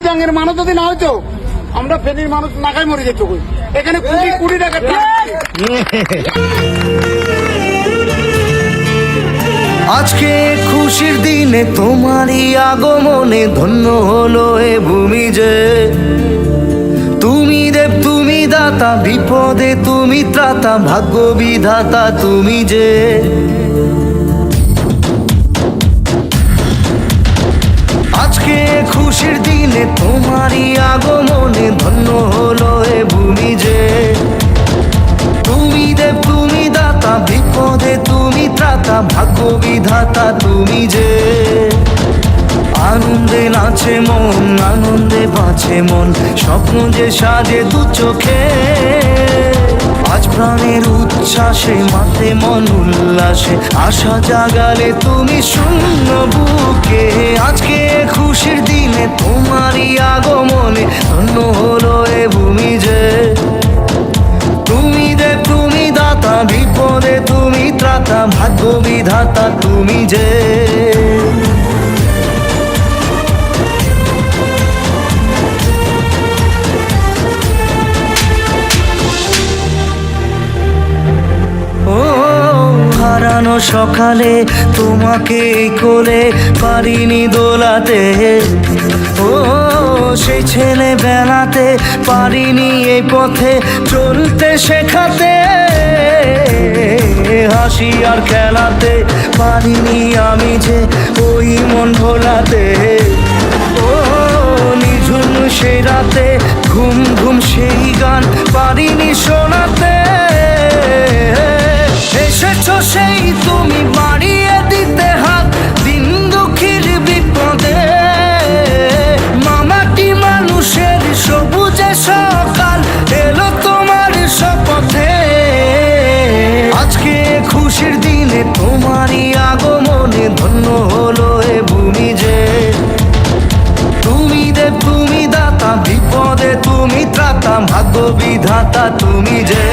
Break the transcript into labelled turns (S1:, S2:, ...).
S1: চিটাঙ্গের মানুষ যদি না হইতো আমরা ফেনীর মানুষ নাকায় মরে যেত। এখানে কোটি কোটি টাকা
S2: আজকে খুশির দিনে তোমারই আগমনে ধন্য হলো এ ভূমি যে। তুমি দেব তুমি দাতা, বিপদে তুমি ত্রাতা, ভাগ্য বিধাতা তুমি যে। আজকে খুশির দিনে তোমারই আগমনে ধন্য হলো এ ভূমি যে। তুমি দেব তুমি দাতা, বিপদে তুমি ত্রাতা, ভাগ্য বিধাতা তুমি যে। আনন্দে নাচে মন, আনন্দে বাঁচে মন, স্বপ্ন যে সাজে দু চোখে। আজ প্রাণের উচ্ছ্বাসে মাতে মন উল্লাসে, আশা জাগালে তুমি শূন্য বুকে। আজকে খুশির দিনে তোমারই আগমনে ধন্য হলো এ ভূমি যে। তুমি দেব তুমি দাতা, বিপদে তুমি ত্রাতা, ভাগ্য বিধাতা তুমি যে। হারানো সকালে তোমাকে কোলে পারিনি দোলাতে, ও সেই ছেলে বেলাতে পারিনি এই পথে চলতে শেখাতে। হাসি আর খেলাতে পারিনি আমি যে ওই মন ভোলাতে। ও নিঝুম সেই রাতে ঘুম ঘুম সেই গান পারিনি শোনাতে। এসেছো সেই তুমি বাড়িয়ে দিতে হাত দিন দুঃখীর বিপদে। মামাটি মানুষের সবুজে সকাল এলো তোমার শপথে। আজকে খুশির দিনে তোমারই আগমনে ধন্য হলো এ ভূমি যে। তুমি দেব তুমি দাতা, বিপদে তুমি ত্রাতা, ভাগ্য বিধাতা তুমি যে।